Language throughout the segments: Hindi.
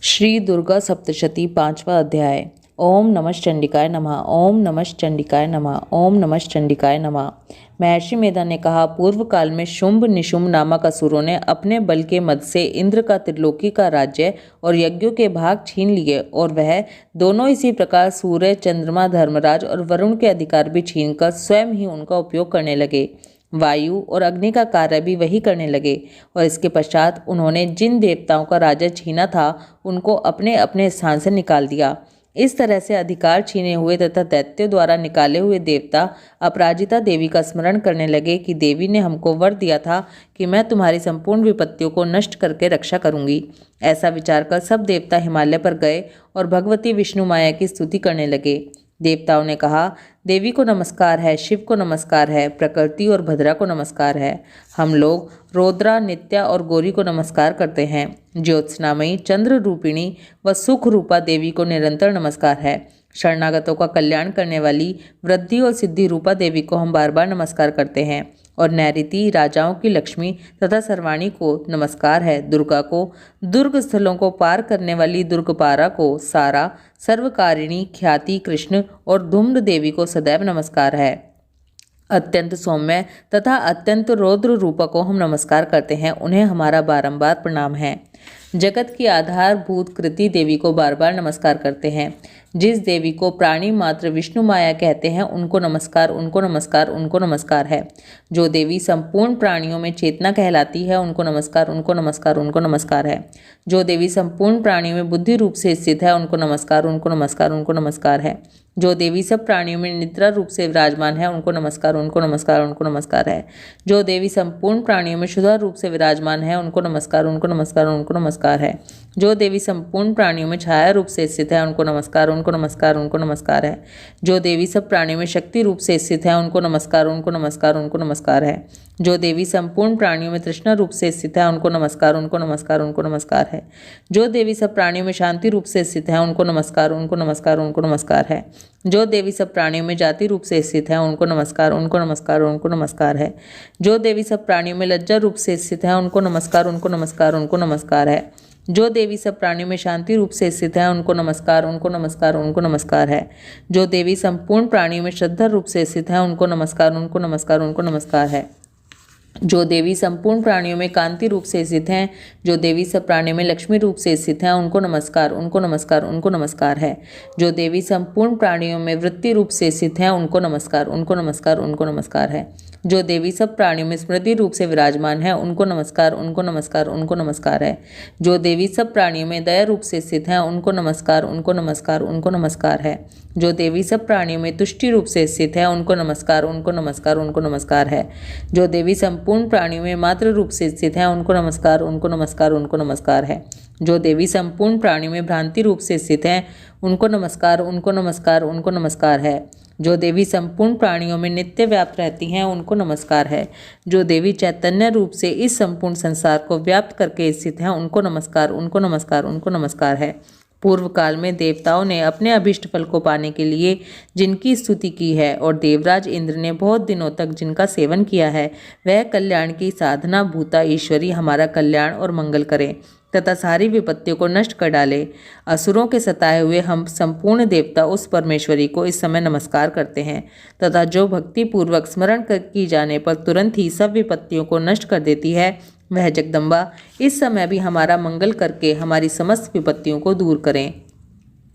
श्री दुर्गा सप्तशती पांचवा अध्याय। ओम नमः चंडिकाय नमः। ओम नमः चंडिकाय नमः। ओम नमः चंडिकाय नमः। महर्षि मेधा ने कहा, पूर्व काल में शुंभ निशुंभ नामक असुरों ने अपने बल के मद से इंद्र का त्रिलोकी का राज्य और यज्ञों के भाग छीन लिए, और वह दोनों इसी प्रकार सूर्य, चंद्रमा, धर्मराज और वरुण के अधिकार भी छीनकर स्वयं ही उनका उपयोग करने लगे। वायु और अग्नि का कार्य भी वही करने लगे, और इसके पश्चात उन्होंने जिन देवताओं का राज्य छीना था उनको अपने अपने स्थान से निकाल दिया। इस तरह से अधिकार छीने हुए तथा दैत्यों द्वारा निकाले हुए देवता अपराजिता देवी का स्मरण करने लगे कि देवी ने हमको वर दिया था कि मैं तुम्हारी संपूर्ण विपत्तियों को नष्ट करके रक्षा करूंगी। ऐसा विचार कर सब देवता हिमालय पर गए और भगवती विष्णु माया की स्तुति करने लगे। देवताओं ने कहा, देवी को नमस्कार है, शिव को नमस्कार है, प्रकृति और भद्रा को नमस्कार है। हम लोग रौद्रा, नित्या और गौरी को नमस्कार करते हैं। ज्योत्सनामयी, चंद्र रूपिणी व सुख रूपा देवी को निरंतर नमस्कार है। शरणागतों का कल्याण करने वाली वृद्धि और सिद्धि रूपा देवी को हम बार बार नमस्कार करते हैं। और नैऋति, राजाओं की लक्ष्मी तथा सर्वाणी को नमस्कार है। दुर्गा को, दुर्ग स्थलों को पार करने वाली दुर्गपारा को, सारा, सर्वकारिणी, ख्याति, कृष्ण और धूम्र देवी को सदैव नमस्कार है। अत्यंत सौम्य तथा अत्यंत रौद्र रूपा को हम नमस्कार करते हैं, उन्हें हमारा बारंबार प्रणाम है। जगत की आधारभूत कृति देवी को बार बार नमस्कार करते हैं। जिस देवी को प्राणी मात्र विष्णु माया कहते हैं उनको नमस्कार, उनको नमस्कार, उनको नमस्कार है। जो देवी संपूर्ण प्राणियों में चेतना कहलाती है उनको नमस्कार, उनको नमस्कार, उनको नमस्कार है। जो देवी संपूर्ण प्राणियों में बुद्धि रूप से स्थित है उनको नमस्कार, उनको नमस्कार, उनको नमस्कार है। जो देवी सब प्राणियों में निद्रा रूप से विराजमान है उनको नमस्कार, उनको नमस्कार, उनको नमस्कार है। जो देवी संपूर्ण प्राणियों में शुद्ध रूप से विराजमान है उनको नमस्कार, उनको नमस्कार, उनको नमस्कार है। जो देवी संपूर्ण प्राणियों में छाया रूप से स्थित है उनको नमस्कार, उनको नमस्कार, उनको नमस्कार है। जो देवी सब प्राणियों में शक्ति रूप से स्थित है उनको नमस्कार, उनको नमस्कार, उनको नमस्कार है। जो देवी संपूर्ण प्राणियों में तृष्णा रूप से स्थित है उनको नमस्कार, उनको नमस्कार, उनको नमस्कार है। जो देवी सब प्राणियों में शांति रूप से स्थित है उनको नमस्कार, उनको नमस्कार, उनको नमस्कार है। जो देवी सब प्राणियों में जाति रूप से स्थित है उनको नमस्कार, उनको नमस्कार, उनको नमस्कार है। जो देवी सब प्राणियों में लज्जा रूप से स्थित है उनको नमस्कार, उनको नमस्कार, उनको नमस्कार है। जो देवी सब प्राणियों में शांति रूप से स्थित है उनको नमस्कार, उनको नमस्कार, उनको नमस्कार है। जो देवी संपूर्ण प्राणियों में श्रद्धा रूप से स्थित है उनको नमस्कार, उनको नमस्कार, उनको नमस्कार है। जो देवी संपूर्ण प्राणियों में कांति रूप से स्थित हैं, जो देवी सब प्राणियों में लक्ष्मी रूप से स्थित हैं उनको नमस्कार, उनको नमस्कार, उनको नमस्कार है। जो देवी संपूर्ण प्राणियों में वृत्ति रूप से स्थित हैं उनको नमस्कार, उनको नमस्कार, उनको नमस्कार है। जो देवी सब प्राणियों में स्मृति रूप से विराजमान है उनको नमस्कार, उनको नमस्कार, उनको नमस्कार है। जो देवी सब प्राणियों में दया रूप से स्थित हैं उनको नमस्कार, उनको नमस्कार, उनको नमस्कार है। जो देवी सब प्राणियों में तुष्टि रूप से स्थित है उनको नमस्कार, उनको नमस्कार, उनको नमस्कार है। जो देवी संपूर्ण प्राणियों में मातृ रूप से स्थित है उनको नमस्कार, उनको नमस्कार, उनको नमस्कार है। जो देवी संपूर्ण प्राणियों में भ्रांति रूप से स्थित हैं उनको नमस्कार, उनको नमस्कार, उनको नमस्कार है। जो देवी संपूर्ण प्राणियों में नित्य व्याप्त रहती हैं उनको नमस्कार है। जो देवी चैतन्य रूप से इस संपूर्ण संसार को व्याप्त करके स्थित हैं उनको नमस्कार, उनको नमस्कार, उनको नमस्कार है। पूर्व काल में देवताओं ने अपने अभीष्ट फल को पाने के लिए जिनकी स्तुति की है और देवराज इंद्र ने बहुत दिनों तक जिनका सेवन किया है, वह कल्याण की साधना भूता ईश्वरी हमारा कल्याण और मंगल करें तथा सारी विपत्तियों को नष्ट कर डाले। असुरों के सताए हुए हम संपूर्ण देवता उस परमेश्वरी को इस समय नमस्कार करते हैं तथा जो भक्ति पूर्वक स्मरण की जाने पर तुरंत ही सब विपत्तियों को नष्ट कर देती है, वह जगदम्बा इस समय भी हमारा मंगल करके हमारी समस्त विपत्तियों को दूर करें।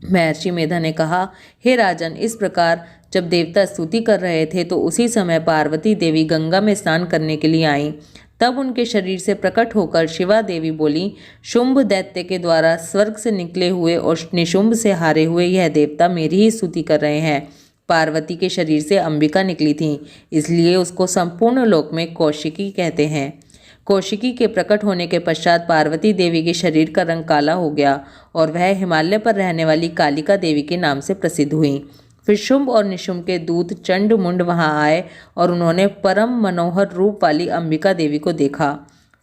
महर्षि मेधा ने कहा, हे राजन, इस प्रकार जब देवता स्तुति कर रहे थे तो उसी समय पार्वती देवी गंगा में स्नान करने के लिए आईं। तब उनके शरीर से प्रकट होकर शिवा देवी बोली, शुंभ दैत्य के द्वारा स्वर्ग से निकले हुए और निशुंभ से हारे हुए यह देवता मेरी ही स्तुति कर रहे हैं। पार्वती के शरीर से अंबिका निकली थी, इसलिए उसको संपूर्ण लोक में कौशिकी कहते हैं। कौशिकी के प्रकट होने के पश्चात पार्वती देवी के शरीर का रंग काला हो गया और वह हिमालय पर रहने वाली कालिका देवी के नाम से प्रसिद्ध हुई। फिर शुंभ और निशुंभ के दूत चंड मुंड वहां आए और उन्होंने परम मनोहर रूप वाली अंबिका देवी को देखा।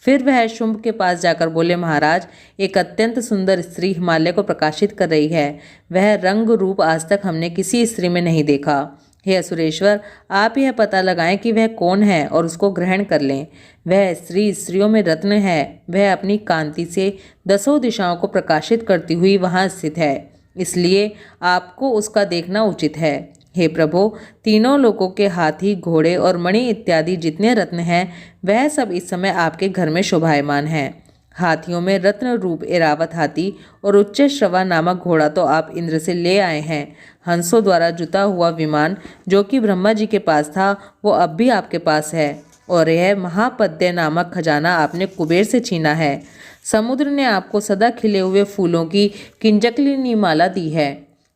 फिर वह शुंभ के पास जाकर बोले, महाराज, एक अत्यंत सुंदर स्त्री हिमालय को प्रकाशित कर रही है। वह रंग रूप आज तक हमने किसी स्त्री में नहीं देखा। हे असुरेश्वर, आप यह पता लगाएं कि वह कौन है और उसको ग्रहण कर लें। वह स्त्रियों में रत्न है। वह अपनी कांति से 10 दिशाओं को प्रकाशित करती हुई वहाँ स्थित है, इसलिए आपको उसका देखना उचित है। हे प्रभु, तीनों लोगों के हाथी, घोड़े और मणि इत्यादि जितने रत्न हैं, वह सब इस समय आपके घर में शोभायमान हैं। हाथियों में रत्न रूप एरावत हाथी और उच्च श्रवा नामक घोड़ा तो आप इंद्र से ले आए हैं। हंसों द्वारा जुता हुआ विमान जो कि ब्रह्मा जी के पास था, वो अब भी आपके पास है। और यह महापद्य नामक खजाना आपने कुबेर से छीना है। समुद्र ने आपको सदा खिले हुए फूलों की किंजकलिनी माला दी है।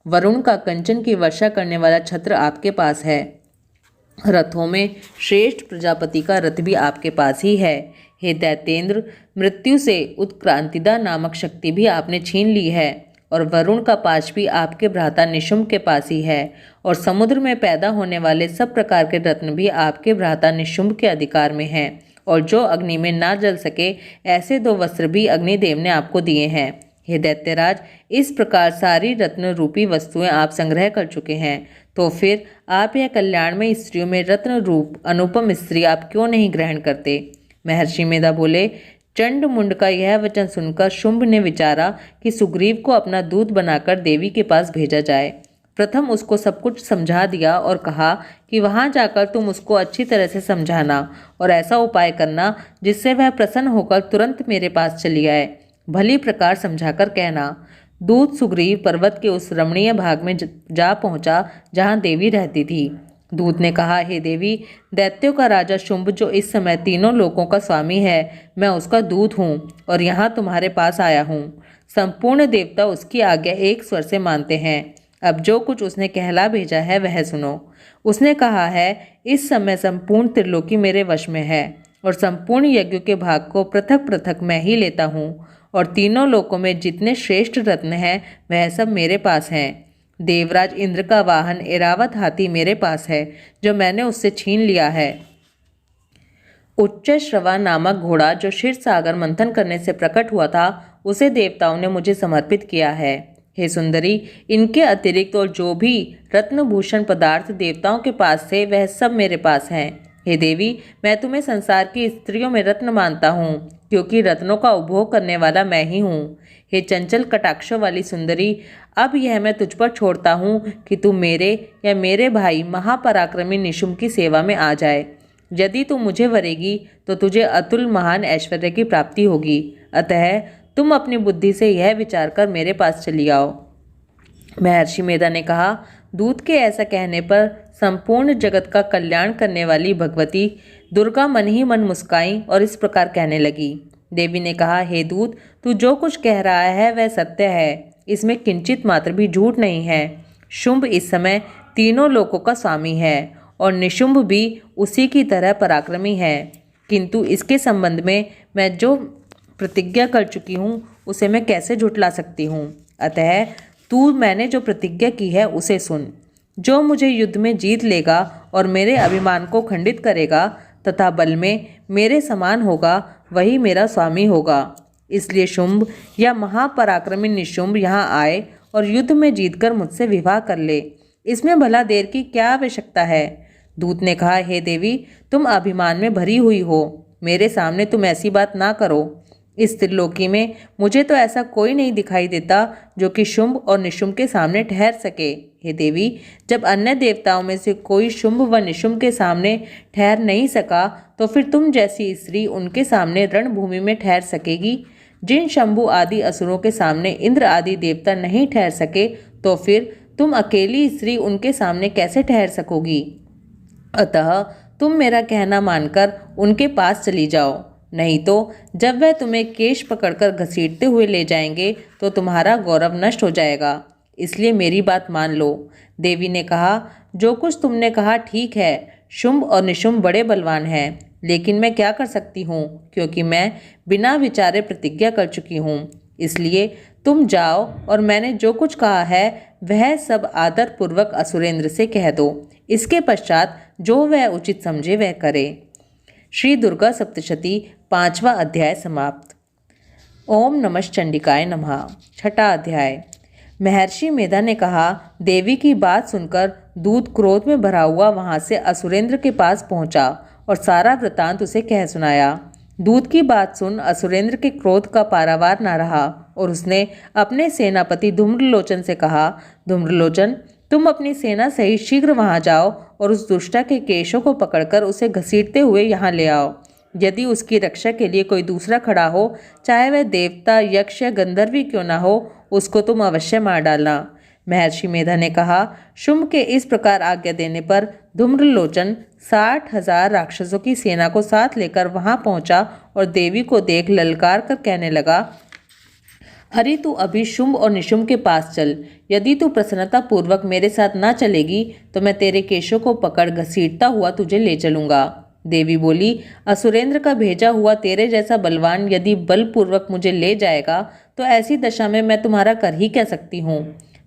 वरुण का कंचन की वर्षा करने वाला छत्र आपके पास है। रथों में श्रेष्ठ प्रजापति का रथ भी आपके पास ही है। हे दैत्येंद्र, मृत्यु से उत्क्रांतिदा नामक शक्ति भी आपने छीन ली है। और वरुण का पाश भी आपके भ्राता निशुम्भ के पास ही है। और समुद्र में पैदा होने वाले सब प्रकार के रत्न भी आपके भ्राता निशुम्भ के अधिकार में हैं। और जो अग्नि में ना जल सके, ऐसे 2 वस्त्र भी अग्निदेव ने आपको दिए हैं। हे दैत्यराज, इस प्रकार सारी रत्न रूपी वस्तुएं आप संग्रह कर चुके हैं, तो फिर आप यह कल्याणमय स्त्रियों में रत्न रूप अनुपम स्त्री आप क्यों नहीं ग्रहण करते? महर्षि मेधा बोले, चंड मुंड का यह वचन सुनकर शुंभ ने विचारा कि सुग्रीव को अपना दूत बनाकर देवी के पास भेजा जाए। प्रथम उसको सब कुछ समझा दिया और कहा कि वहां जाकर तुम उसको अच्छी तरह से समझाना और ऐसा उपाय करना जिससे वह प्रसन्न होकर तुरंत मेरे पास चली आए। भली प्रकार समझाकर कहना। दूत सुग्रीव पर्वत के उस रमणीय भाग में जा पहुंचा जहां देवी रहती थी। दूत ने कहा, हे देवी, दैत्यों का राजा शुंभ जो इस समय तीनों लोकों का स्वामी है, मैं उसका दूत हूँ और यहाँ तुम्हारे पास आया हूँ। संपूर्ण देवता उसकी आज्ञा एक स्वर से मानते हैं। अब जो कुछ उसने कहला भेजा है वह सुनो। उसने कहा है, इस समय संपूर्ण त्रिलोकी मेरे वश में है और संपूर्ण यज्ञों के भाग को पृथक पृथक मैं ही लेता हूँ। और तीनों लोकों में जितने श्रेष्ठ रत्न हैं वह सब मेरे पास हैं। देवराज इंद्र का वाहन एरावत हाथी मेरे पास है, जो मैंने उससे छीन लिया है। उच्च श्रवा नामक घोड़ा जो क्षीर सागर मंथन करने से प्रकट हुआ था, उसे देवताओं ने मुझे समर्पित किया है। हे सुंदरी, इनके अतिरिक्त और जो भी रत्नभूषण पदार्थ देवताओं के पास थे वह सब मेरे पास हैं। हे देवी, मैं तुम्हें संसार की स्त्रियों में रत्न मानता हूँ, क्योंकि रत्नों का उपभोग करने वाला मैं ही हूँ। हे चंचल कटाक्षों वाली सुंदरी, अब यह मैं तुझ पर छोड़ता हूँ कि तू मेरे या मेरे भाई महापराक्रमी निशुम्भ की सेवा में आ जाए। यदि तू मुझे वरेगी तो तुझे अतुल महान ऐश्वर्य की प्राप्ति होगी। अतः तुम अपनी बुद्धि से यह विचार कर मेरे पास चली आओ। महर्षि मेधा ने कहा, दूत के ऐसा कहने पर संपूर्ण जगत का कल्याण करने वाली भगवती दुर्गा मन ही मन मुस्काई और इस प्रकार कहने लगी। देवी ने कहा, हे दूत, तू जो कुछ कह रहा है वह सत्य है, इसमें किंचित मात्र भी झूठ नहीं है। शुंभ इस समय तीनों लोकों का स्वामी है और निशुंभ भी उसी की तरह पराक्रमी है, किंतु इसके संबंध में मैं जो प्रतिज्ञा कर चुकी हूँ उसे मैं कैसे झुठला सकती हूँ। अतः तू मैंने जो प्रतिज्ञा की है उसे सुन। जो मुझे युद्ध में जीत लेगा और मेरे अभिमान को खंडित करेगा तथा बल में मेरे समान होगा, वही मेरा स्वामी होगा। इसलिए शुंभ या महापराक्रमी निशुंभ यहाँ आए और युद्ध में जीतकर मुझसे विवाह कर ले। इसमें भला देर की क्या आवश्यकता है? दूत ने कहा, हे देवी, तुम अभिमान में भरी हुई हो, मेरे सामने तुम ऐसी बात ना करो। इस त्रिलोकी में मुझे तो ऐसा कोई नहीं दिखाई देता जो कि शुंभ और निशुंभ के सामने ठहर सके। हे देवी, जब अन्य देवताओं में से कोई शुंभ व निशुंभ के सामने ठहर नहीं सका, तो फिर तुम जैसी स्त्री उनके सामने रणभूमि में ठहर सकेगी। जिन शंभु आदि असुरों के सामने इंद्र आदि देवता नहीं ठहर सके, तो फिर तुम अकेली स्त्री उनके सामने कैसे ठहर सकोगी? अतः तुम मेरा कहना मानकर उनके पास चली जाओ, नहीं तो जब वह तुम्हें केश पकड़कर घसीटते हुए ले जाएंगे तो तुम्हारा गौरव नष्ट हो जाएगा। इसलिए मेरी बात मान लो। देवी ने कहा, जो कुछ तुमने कहा ठीक है। शुंभ और निशुंभ बड़े बलवान हैं, लेकिन मैं क्या कर सकती हूँ, क्योंकि मैं बिना विचारे प्रतिज्ञा कर चुकी हूँ। इसलिए तुम जाओ और मैंने जो कुछ कहा है वह सब आदर पूर्वक असुरेंद्र से कह दो। इसके पश्चात जो वह उचित समझे वह करे। श्री दुर्गा सप्तशती 5वां अध्याय समाप्त। ओम नमः चंडिकाय नमः। छठा अध्याय। महर्षि मेधा ने कहा। देवी की बात सुनकर दूत क्रोध में भरा हुआ वहां से असुरेंद्र के पास पहुंचा और सारा वृतांत उसे कह सुनाया। दूत की बात सुन असुरेंद्र के क्रोध का पारावार न रहा और उसने अपने सेनापति धूम्रलोचन से कहा, धूम्रलोचन, तुम अपनी सेना सहित शीघ्र वहां जाओ और उस दुष्टा के केशों को पकड़कर उसे घसीटते हुए यहाँ ले आओ। यदि उसकी रक्षा के लिए कोई दूसरा खड़ा हो, चाहे वह देवता, यक्ष या गंधर्वी क्यों ना हो, उसको तुम अवश्य मार डालना। महर्षि मेधा ने कहा। शुंभ के इस प्रकार आज्ञा देने पर धूम्रलोचन 60,000 राक्षसों की सेना को साथ लेकर वहां पहुंचा और देवी को देख ललकार कर कहने लगा, हरि, तू अभी शुंभ और निशुंभ के पास चल। यदि तू प्रसन्नता पूर्वक मेरे साथ ना चलेगी तो मैं तेरे केशों को पकड़ घसीटता हुआ तुझे ले चलूंगा। देवी बोली, असुरेंद्र का भेजा हुआ तेरे जैसा बलवान यदि बलपूर्वक मुझे ले जाएगा तो ऐसी दशा में मैं तुम्हारा कर ही कह सकती हूँ।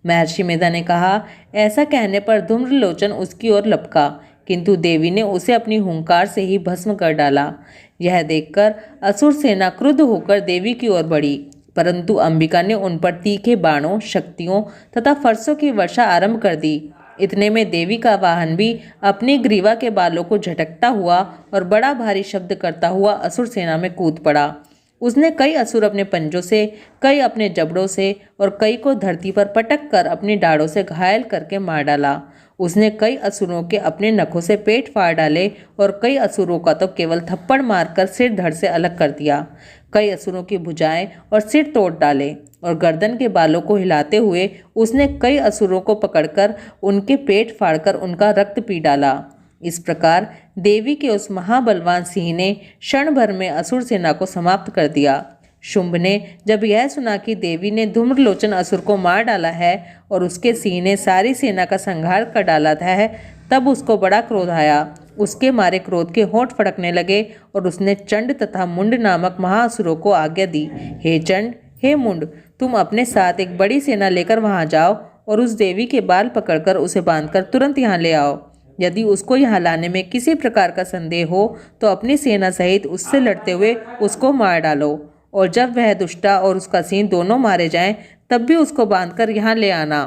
महर्षि मेधा ने कहा। ऐसा कहने पर धूम्रलोचन उसकी ओर लपका, किंतु देवी ने उसे अपनी हुंकार से ही भस्म कर डाला। यह देखकर असुर सेना क्रुद्ध होकर देवी की ओर बढ़ी, परंतु अंबिका ने उन पर तीखे बाणों, शक्तियों तथा फरसों की वर्षा आरंभ कर दी। इतने में देवी का वाहन भी अपनी ग्रीवा के बालों को झटकता हुआ और बड़ा भारी शब्द करता हुआ असुर सेना में कूद पड़ा। उसने कई असुर अपने पंजों से, कई अपने जबड़ों से और कई को धरती पर पटक कर अपनी डाढ़ों से घायल करके मार डाला। उसने कई असुरों के अपने नखों से पेट फाड़ डाले और कई असुरों का तो केवल थप्पड़ मारकर सिर धड़ से अलग कर दिया। कई असुरों की भुजाएं और सिर तोड़ डाले और गर्दन के बालों को हिलाते हुए उसने कई असुरों को पकड़कर उनके पेट फाड़कर उनका रक्त पी डाला। इस प्रकार देवी के उस महाबलवान सिंह ने क्षण भर में असुर सेना को समाप्त कर दिया। शुंभ ने जब यह सुना कि देवी ने धूम्रलोचन असुर को मार डाला है और उसके सिंह ने सारी सेना का संहार कर डाला है, तब उसको बड़ा क्रोध आया। उसके मारे क्रोध के होंठ फड़कने लगे और उसने चंड तथा मुंड नामक महाअसुरों को आज्ञा दी, हे चंड, हे मुंड, तुम अपने साथ एक बड़ी सेना लेकर वहां जाओ और उस देवी के बाल पकड़कर उसे बांधकर तुरंत यहाँ ले आओ। यदि उसको यहाँ लाने में किसी प्रकार का संदेह हो तो अपनी सेना सहित उससे लड़ते हुए उसको मार डालो और जब वह दुष्टा और उसका सिंह दोनों मारे जाएं तब भी उसको बांधकर यहाँ ले आना।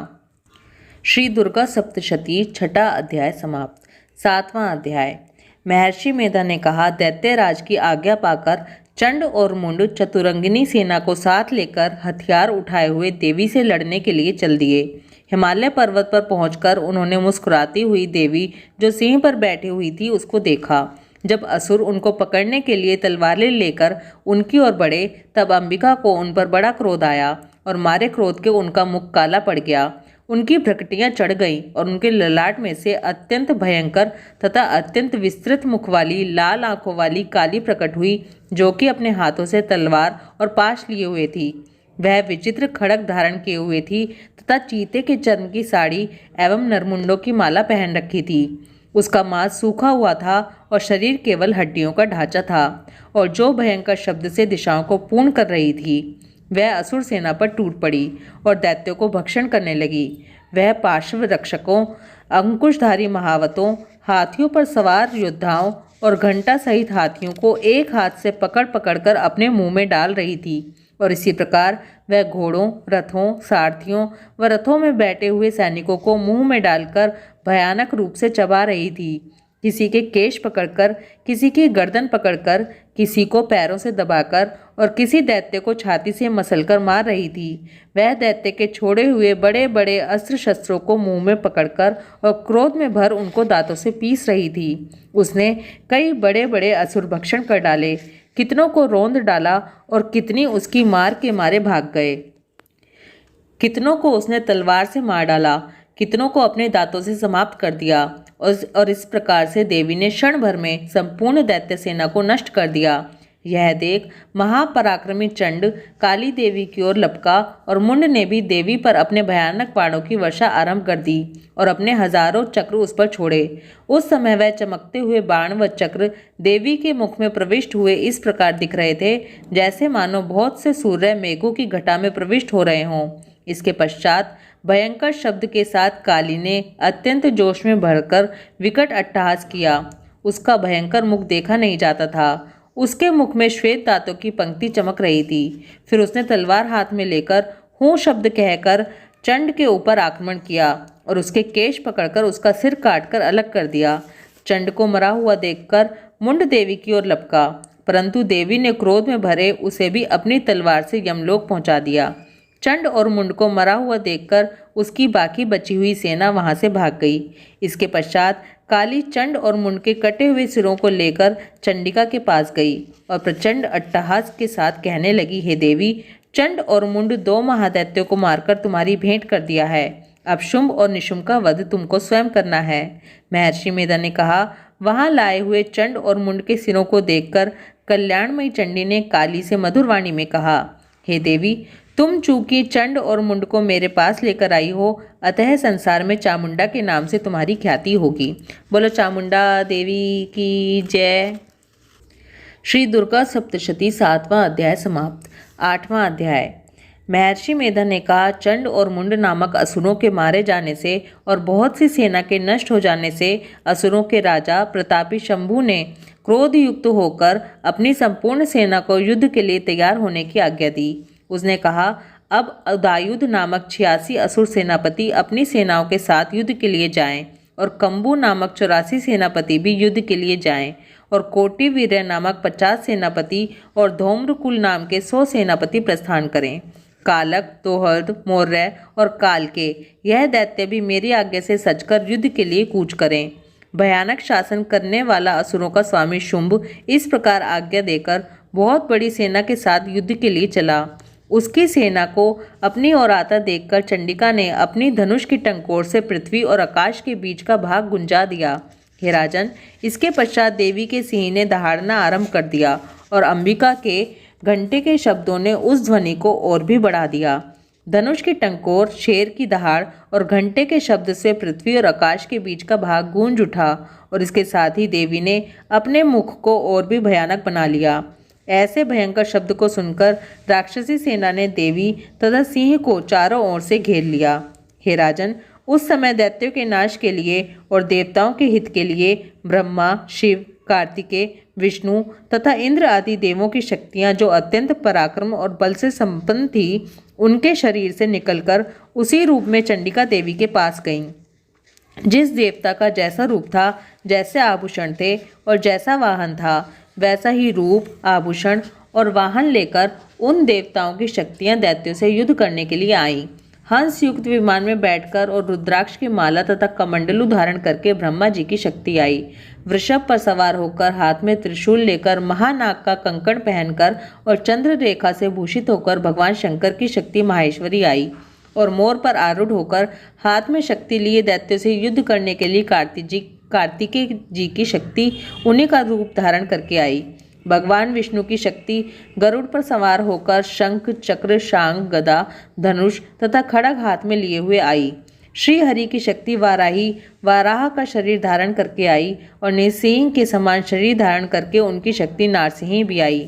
श्री दुर्गा सप्तशती छठा अध्याय समाप्त। सातवां अध्याय। महर्षि मेधा ने कहा, दैत्यराज की आज्ञा पाकर चंड और मुंड चतुरंगिनी सेना को साथ लेकर हथियार उठाए हुए देवी से लड़ने के लिए चल दिए। हिमालय पर्वत पर पहुंचकर उन्होंने मुस्कुराती हुई देवी जो सिंह पर बैठी हुई थी उसको देखा। जब असुर उनको पकड़ने के लिए तलवारें लेकर उनकी ओर बढ़े तब अंबिका को उन पर बड़ा क्रोध आया और मारे क्रोध के उनका मुख काला पड़ गया। उनकी भ्रकटियां चढ़ गईं और उनके ललाट में से अत्यंत भयंकर तथा अत्यंत विस्तृत मुख वाली लाल आंखों वाली काली प्रकट हुई, जो कि अपने हाथों से तलवार और पाश लिए हुए थी। वह विचित्र खड़ग धारण किए हुए थी तथा चीते के चर्म की साड़ी एवं नरमुंडों की माला पहन रखी थी। उसका मांस सूखा हुआ था और शरीर केवल हड्डियों का ढांचा था और जो भयंकर शब्द से दिशाओं को पूर्ण कर रही थी। वह असुर सेना पर टूट पड़ी और दैत्यों को भक्षण करने लगी। वह पार्श्व रक्षकों, अंकुशधारी महावतों, हाथियों पर सवार योद्धाओं और घंटा सहित हाथियों को एक हाथ से पकड़ पकड़कर अपने मुंह में डाल रही थी और इसी प्रकार वह घोड़ों, रथों, सारथियों व रथों में बैठे हुए सैनिकों को मुंह में डालकर भयानक रूप से चबा रही थी। किसी के केश पकड़कर, किसी की गर्दन पकड़कर, किसी को पैरों से दबाकर और किसी दैत्य को छाती से मसलकर मार रही थी। वह दैत्य के छोड़े हुए बड़े बड़े अस्त्र शस्त्रों को मुंह में पकड़कर और क्रोध में भर उनको दांतों से पीस रही थी। उसने कई बड़े बड़े असुर भक्षण कर डाले, कितनों को रौंद डाला और कितनी उसकी मार के मारे भाग गए। कितनों को उसने तलवार से मार डाला, कितनों को अपने दांतों से समाप्त कर दिया और इस प्रकार से देवी ने क्षण भर में संपूर्ण दैत्य सेना को नष्ट कर दिया। यह देख महापराक्रमी चंड काली देवी की ओर लपका और मुंड ने भी देवी पर अपने भयानक बाणों की वर्षा आरंभ कर दी और अपने हजारों चक्र उस पर छोड़े। उस समय वह चमकते हुए बाण व चक्र देवी के मुख में प्रविष्ट हुए इस प्रकार दिख रहे थे जैसे मानो बहुत से सूर्य मेघों की घटा में प्रविष्ट हो रहे हों। इसके पश्चात भयंकर शब्द के साथ काली ने अत्यंत जोश में भरकर विकट अट्टहास किया। उसका भयंकर मुख देखा नहीं जाता था। उसके मुख में श्वेत दांतों की पंक्ति चमक रही थी। फिर उसने तलवार हाथ में लेकर हूँ शब्द कहकर चंड के ऊपर आक्रमण किया और उसके केश पकड़कर उसका सिर काटकर अलग कर दिया। चंड को मरा हुआ देखकर मुंड देवी की ओर लपका, परंतु देवी ने क्रोध में भरे उसे भी अपनी तलवार से यमलोक पहुंचा दिया। चंड और मुंड को मरा हुआ देखकर उसकी बाकी बची हुई सेना वहां से भाग गई। इसके पश्चात काली चंड और मुंड के कटे हुए सिरों को लेकर चंडिका के पास गई और प्रचंड अट्टहास के साथ कहने लगी, हे देवी, चंड और मुंड 2 महादैत्यों को मारकर तुम्हारी भेंट कर दिया है। अब शुंभ और निशुंभ का वध तुमको स्वयं करना है। महर्षि मेधा ने कहा, वहां लाए हुए चंड और मुंड के सिरों को देखकर कल्याणमयी चंडी ने काली से मधुर वाणी में कहा, हे देवी, तुम चूंकि चंड और मुंड को मेरे पास लेकर आई हो, अतः संसार में चामुंडा के नाम से तुम्हारी ख्याति होगी। बोलो चामुंडा देवी की जय। श्री दुर्गा सप्तशती 7वां अध्याय समाप्त। 8वां अध्याय। महर्षि मेधा ने कहा, चंड और मुंड नामक असुरों के मारे जाने से और बहुत सी सेना के नष्ट हो जाने से असुरों के राजा प्रतापी शंभु ने क्रोध युक्त होकर अपनी संपूर्ण सेना को युद्ध के लिए तैयार होने की आज्ञा दी। उसने कहा, अब उदायुध नामक 86 असुर सेनापति अपनी सेनाओं के साथ युद्ध के लिए जाएं और कंबू नामक 84 सेनापति भी युद्ध के लिए जाएं और कोटि वीर्य नामक 50 सेनापति और धौम्रकुल नाम के 100 सेनापति प्रस्थान करें। कालक, दोहर्द, मौर्य और काल के यह दैत्य भी मेरी आज्ञा से सजकर युद्ध के लिए कूच करें। भयानक शासन करने वाला असुरों का स्वामी शुंभ इस प्रकार आज्ञा देकर बहुत बड़ी सेना के साथ युद्ध के लिए चला। उसकी सेना को अपनी ओर आता देखकर चंडिका ने अपनी धनुष की टंकोर से पृथ्वी और आकाश के बीच का भाग गुंजा दिया। हे राजन, इसके पश्चात देवी के सिंह ने दहाड़ना आरंभ कर दिया और अंबिका के घंटे के शब्दों ने उस ध्वनि को और भी बढ़ा दिया। धनुष की टंकोर, शेर की दहाड़ और घंटे के शब्द से पृथ्वी और आकाश के बीच का भाग गूंज उठा और इसके साथ ही देवी ने अपने मुख को और भी भयानक बना लिया। ऐसे भयंकर शब्द को सुनकर राक्षसी सेना ने देवी तथा सिंह को चारों ओर से घेर लिया। हे राजन, उस समय दैत्यों के नाश के लिए और देवताओं के हित के लिए ब्रह्मा, शिव, कार्तिकेय, विष्णु तथा इंद्र आदि देवों की शक्तियां जो अत्यंत पराक्रम और बल से संपन्न थी, उनके शरीर से निकलकर उसी रूप में चंडिका देवी के पास गईं। जिस देवता का जैसा रूप था, जैसे आभूषण थे और जैसा वाहन था, वैसा ही रूप, आभूषण और वाहन लेकर उन देवताओं की शक्तियां दैत्यों से युद्ध करने के लिए आईं। हंस युक्त विमान में बैठकर और रुद्राक्ष की माला तथा कमंडलू धारण करके ब्रह्मा जी की शक्ति आई। वृषभ पर सवार होकर, हाथ में त्रिशूल लेकर, महानाग का कंकण पहनकर और चंद्र रेखा से भूषित होकर भगवान शंकर की शक्ति माहेश्वरी आई और मोर पर आरूढ़ होकर हाथ में शक्ति लिए दैत्यों से युद्ध करने के लिए कार्तिकेय जी की शक्ति उन्हीं का रूप धारण करके आई। भगवान विष्णु की शक्ति गरुड़ पर सवार होकर शंख, चक्र, शांग, गदा, धनुष तथा खड्ग हाथ में लिए हुए आई। श्री हरि की शक्ति वाराही वाराह का शरीर धारण करके आई और नृसिंह के समान शरीर धारण करके उनकी शक्ति नारसिंह भी आई।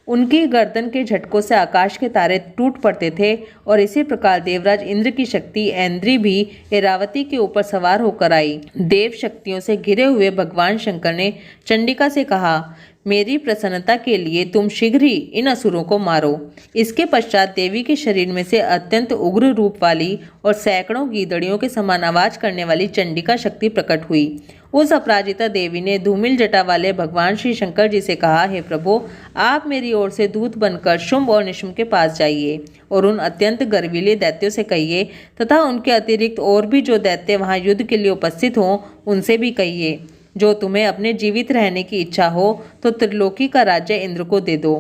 उनकी गर्दन के झटकों से आकाश के तारे टूट पड़ते थे और इसी प्रकार देवराज इंद्र की शक्ति ऐन्द्री भी ऐरावती के ऊपर सवार होकर आई। देव शक्तियों से घिरे हुए भगवान शंकर ने चंडिका से कहा, मेरी प्रसन्नता के लिए तुम शीघ्र ही इन असुरों को मारो। इसके पश्चात देवी के शरीर में से अत्यंत उग्र रूप वाली और सैकड़ों गीदड़ियों के समान आवाज करने वाली चंडिका शक्ति प्रकट हुई। उस अपराजिता देवी ने धूमिल जटा वाले भगवान श्री शंकर जी से कहा, हे प्रभु, आप मेरी ओर से दूत बनकर शुंभ और निशुंभ के पास जाइए और उन अत्यंत गर्वीले दैत्यों से कहिए तथा उनके अतिरिक्त और भी जो दैत्य वहां युद्ध के लिए उपस्थित हों, उनसे भी कहिए, जो तुम्हें अपने जीवित रहने की इच्छा हो तो त्रिलोकी का राज्य इंद्र को दे दो।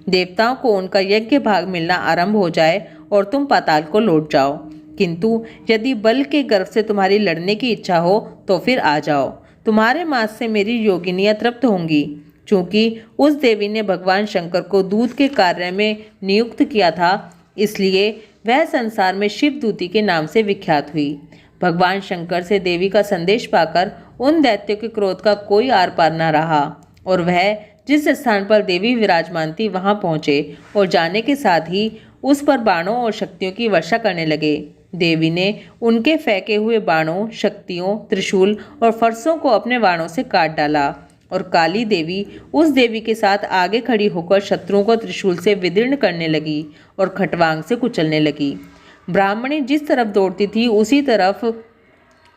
देवताओं को उनका यज्ञ भाग मिलना आरंभ हो जाए और तुम पाताल को लौट जाओ। किंतु यदि बल के गर्व से तुम्हारी लड़ने की इच्छा हो तो फिर आ जाओ। तुम्हारे मांस से मेरी योगिनियां तृप्त होंगी। चूंकि उस देवी ने भगवान शंकर को दूत के कार्य में नियुक्त किया था, इसलिए वह संसार में शिवदूती के नाम से विख्यात हुई। भगवान शंकर से देवी का संदेश पाकर उन दैत्यों के क्रोध का कोई आर पार न रहा और वह जिस स्थान पर देवी विराजमान थी वहां पहुंचे और जाने के साथ ही उस पर बाणों और शक्तियों की वर्षा करने लगे। देवी ने उनके फेंके हुए बाणों, शक्तियों, त्रिशूल और फरसों को अपने बाणों से काट डाला और काली देवी उस देवी के साथ आगे खड़ी होकर शत्रुओं को त्रिशूल से विदीर्ण करने लगी और खटवांग से कुचलने लगी। ब्राह्मणी जिस तरफ दौड़ती थी उसी तरफ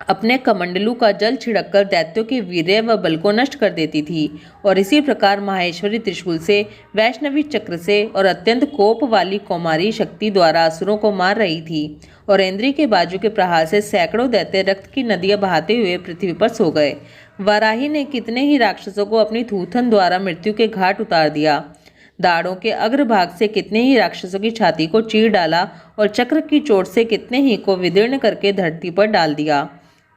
अपने कमंडलू का जल छिड़ककर दैत्यों के वीर्य व बल को नष्ट कर देती थी। और इसी प्रकार माहेश्वरी त्रिशूल से, वैष्णवी चक्र से और अत्यंत कोप वाली कौमारी शक्ति द्वारा असुरों को मार रही थी। और इंद्री के बाजू के प्रहार से सैकड़ों दैत्य रक्त की नदियां बहाते हुए पृथ्वी पर सो गए। वाराही ने कितने ही राक्षसों को अपनी थूथन द्वारा मृत्यु के घाट उतार दिया। दाढ़ों के अग्रभाग से कितने ही राक्षसों की छाती को चीर डाला और चक्र की चोट से कितने ही को विदीर्ण करके धरती पर डाल दिया।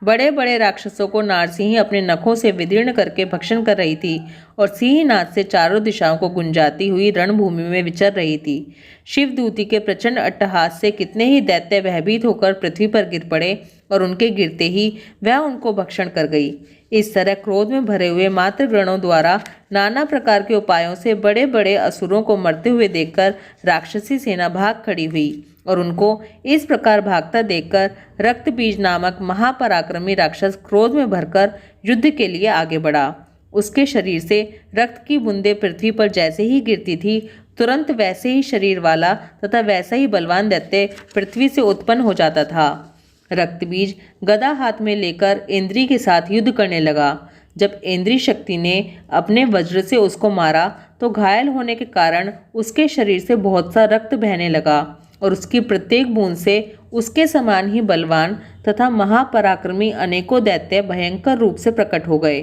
बड़े बड़े राक्षसों को नारसिंही अपने नखों से विदीर्ण करके भक्षण कर रही थी और सिंहनाद से चारों दिशाओं को गुंजाती हुई रणभूमि में विचर रही थी। शिवदूती के प्रचंड अट्टहास से कितने ही दैत्य भयभीत होकर पृथ्वी पर गिर पड़े और उनके गिरते ही वह उनको भक्षण कर गई। इस तरह क्रोध में भरे हुए मातृगणों द्वारा नाना प्रकार के उपायों से बड़े बड़े असुरों को मरते हुए देखकर राक्षसी सेना भाग खड़ी हुई और उनको इस प्रकार भागता देखकर रक्तबीज नामक महापराक्रमी राक्षस क्रोध में भरकर युद्ध के लिए आगे बढ़ा। उसके शरीर से रक्त की बूंदें पृथ्वी पर जैसे ही गिरती थी, तुरंत वैसे ही शरीर वाला तथा वैसा ही बलवान दैत्य पृथ्वी से उत्पन्न हो जाता था। रक्तबीज गदा हाथ में लेकर इंद्री के साथ युद्ध करने लगा। जब इंद्री शक्ति ने अपने वज्र से उसको मारा तो घायल होने के कारण उसके शरीर से बहुत सा रक्त बहने लगा और उसकी प्रत्येक बूंद से उसके समान ही बलवान तथा महापराक्रमी अनेकों दैत्य भयंकर रूप से प्रकट हो गए।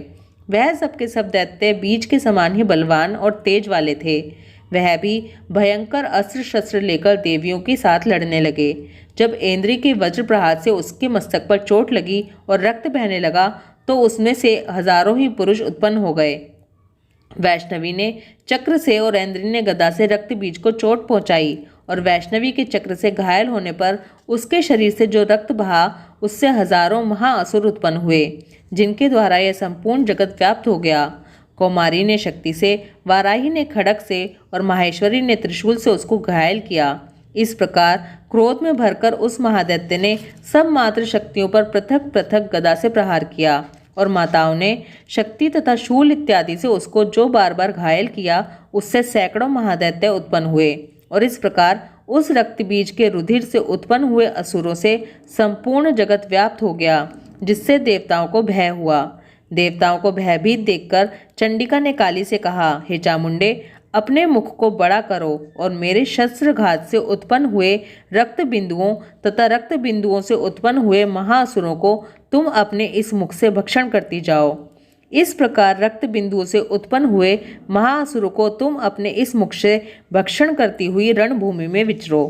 वह सबके सब दैत्य बीज के समान ही बलवान और तेज वाले थे। वह भी भयंकर अस्त्र शस्त्र लेकर देवियों के साथ लड़ने लगे। जब इंद्री के वज्र प्रहार से उसके मस्तक पर चोट लगी और रक्त बहने लगा तो उसमें से हजारों ही पुरुष उत्पन्न हो गए। वैष्णवी ने चक्र से और इंद्री ने गदा से रक्त बीज को चोट पहुंचाई और वैष्णवी के चक्र से घायल होने पर उसके शरीर से जो रक्त बहा उससे हजारों महाअसुर उत्पन्न हुए, जिनके द्वारा यह संपूर्ण जगत व्याप्त हो गया। कौमारी ने शक्ति से, वाराही ने खड़ग से और माहेश्वरी ने त्रिशूल से उसको घायल किया। इस प्रकार क्रोध में भरकर उस महादैत्य ने सब मात्र शक्तियों पर पृथक पृथक गदा से प्रहार किया और माताओं ने शक्ति तथा शूल इत्यादि से उसको जो बार बार घायल किया, उससे सैकड़ों महादैत्य उत्पन्न हुए। और इस प्रकार उस रक्त बीज के रुधिर से उत्पन्न हुए असुरों से संपूर्ण जगत व्याप्त हो गया, जिससे देवताओं को भय हुआ। देवताओं को भयभीत देखकर चंडिका ने काली से कहा, हे चामुंडे, अपने मुख को बड़ा करो और मेरे शस्त्रघात से उत्पन्न हुए रक्त बिंदुओं तथा रक्त बिंदुओं से उत्पन्न हुए महाअसुरों को तुम अपने इस मुख से भक्षण करती जाओ। इस प्रकार रक्त बिंदुओं से उत्पन्न हुए महाअसुरों को तुम अपने इस मुख से भक्षण करती हुई रणभूमि में विचरो।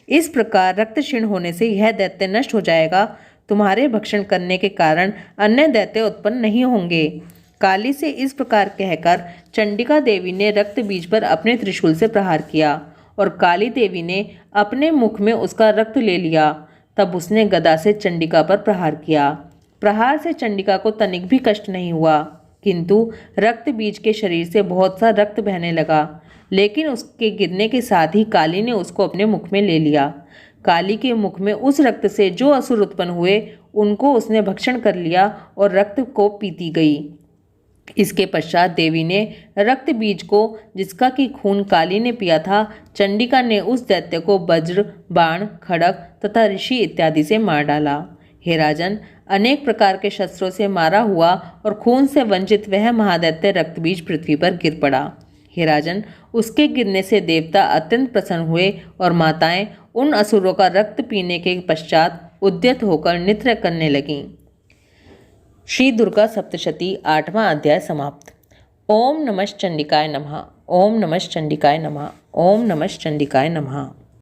इस प्रकार रक्त क्षीण होने से यह दैत्य नष्ट हो जाएगा। तुम्हारे भक्षण करने के कारण अन्य दैत्य उत्पन्न नहीं होंगे। काली से इस प्रकार कहकर चंडिका देवी ने रक्त बीज पर अपने त्रिशूल से प्रहार किया और काली देवी ने अपने मुख में उसका रक्त ले लिया। तब उसने गदा से चंडिका पर प्रहार किया। प्रहार से चंडिका को तनिक भी कष्ट नहीं हुआ, किंतु रक्त बीज के शरीर से बहुत सा रक्त बहने लगा। लेकिन उसके गिरने के साथ ही काली ने उसको अपने मुख में ले लिया। काली के मुख में उस रक्त से जो असुर उत्पन्न हुए उनको उसने भक्षण कर लिया और रक्त को पीती गई। इसके पश्चात देवी ने रक्त बीज को, जिसका कि खून काली ने पिया था, चंडिका ने उस दैत्य को वज्र, बाण, खड़ग तथा ऋषि इत्यादि से मार डाला। हे राजन, अनेक प्रकार के शस्त्रों से मारा हुआ और खून से वंचित वह महादैत्य रक्तबीज पृथ्वी पर गिर पड़ा। हे राजन, उसके गिरने से देवता अत्यंत प्रसन्न हुए और माताएं उन असुरों का रक्त पीने के पश्चात उद्यत होकर नृत्य करने लगीं। श्री दुर्गा सप्तशती 8वां अध्याय समाप्त। ओम नमः चंडिकाय नमः। ओम नमः चंडिकाय नमः। ओम नमः चंडिकाय नमः।